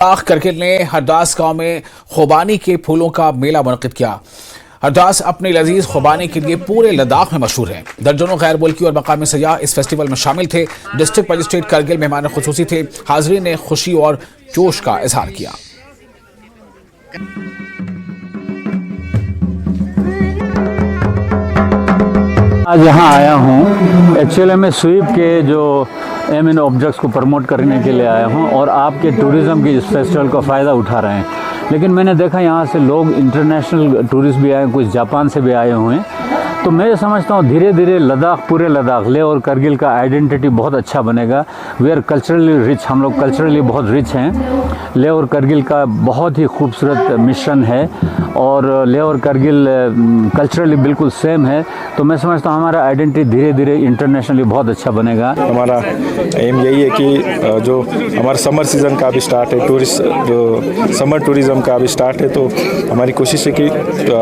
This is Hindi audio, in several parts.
लद्दाख करगिल ने हरदास गांव में खुबानी के फूलों का मेला मुनक़िद किया। हरदास अपने लजीज खुबानी के लिए पूरे लद्दाख में मशहूर है। दर्जनों गैर मुल्की और मकामी सयाह इस फेस्टिवल में शामिल थे। डिस्ट्रिक्ट मजिस्ट्रेट करगिल मेहमान खुसूसी थे। हाज़रीन ने खुशी और जोश का इजहार किया। आज यहाँ आया हूँ एक्चुअली मैं स्वीप के जो एम इन ऑब्जेक्ट्स को प्रमोट करने के लिए आया हूँ और आपके टूरिज़्म के इस फेस्टिवल का फ़ायदा उठा रहे हैं। लेकिन मैंने देखा यहाँ से लोग इंटरनेशनल टूरिस्ट भी आए, कुछ जापान से भी आए हुए हैं। तो मैं समझता हूँ धीरे धीरे लद्दाख, पूरे लद्दाख, लेह और करगिल का आइडेंटिटी बहुत अच्छा बनेगा। वी आर कल्चरली रिच, हम लोग कल्चरली बहुत रिच हैं। लेह और करगिल का बहुत ही खूबसूरत मिश्रण है और लेह और करगिल कल्चरली बिल्कुल सेम है। तो मैं समझता हूँ हमारा आइडेंटिटी धीरे धीरे इंटरनेशनली बहुत अच्छा बनेगा। हमारा एम यही है कि जो हमारा समर सीज़न का भी स्टार्ट है, टूरिस्ट जो समर टूरिज़्म का भी स्टार्ट है, तो हमारी कोशिश है कि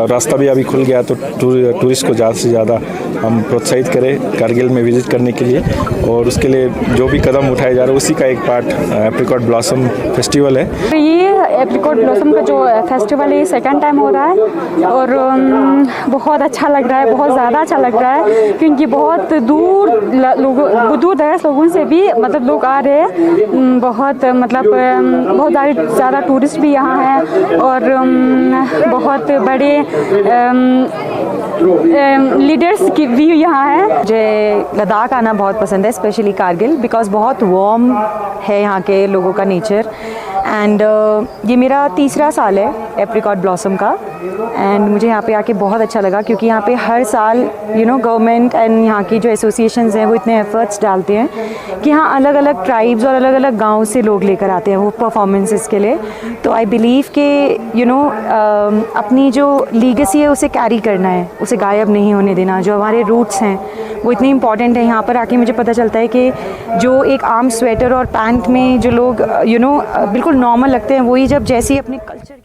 रास्ता भी अभी खुल गया तो टूरिस्ट को ज़्यादा से ज़्यादा हम प्रोत्साहित करें करगिल में विज़िट करने के लिए। और उसके लिए जो भी कदम उठाए जा रहे हैं उसी का एक पार्ट एप्रिकॉट ब्लॉसम फेस्टिवल है। तो ये एप्रिकॉट ब्लॉसम का जो फेस्टिवल है सेकंड टाइम हो रहा है और बहुत अच्छा लग रहा है, बहुत ज़्यादा अच्छा लग रहा है, क्योंकि बहुत दूर दराज लोगों से भी मतलब लोग आ रहे हैं। बहुत ज़्यादा टूरिस्ट भी यहाँ हैं और बहुत बड़े लीडर्स की भी यहाँ है। मुझे लद्दाख आना बहुत पसंद है, स्पेशली कारगिल, बिकॉज बहुत वार्म है यहाँ के लोगों का नेचर। एंड ये मेरा तीसरा साल है एप्रिकॉट ब्लॉसम का एंड मुझे यहाँ पे आके बहुत अच्छा लगा, क्योंकि यहाँ पे हर साल गवर्नमेंट एंड यहाँ की जो एसोसिएशंस हैं वो इतने एफर्ट्स डालते हैं कि यहाँ अलग अलग ट्राइब्स और अलग अलग गाँव से लोग लेकर आते हैं वो परफॉर्मेंसेस के लिए। तो आई बिलीव कि अपनी जो लीगेसी है उसे कैरी करना है, उसे गायब नहीं होने देना। जो हमारे रूट्स हैं वो इतने इंपॉर्टेंट है। यहाँ पर आके मुझे पता चलता है कि जो एक आर्म स्वेटर और पैंट में जो लोग बिल्कुल नॉर्मल लगते हैं, वही जब जैसे ही अपने कल्चर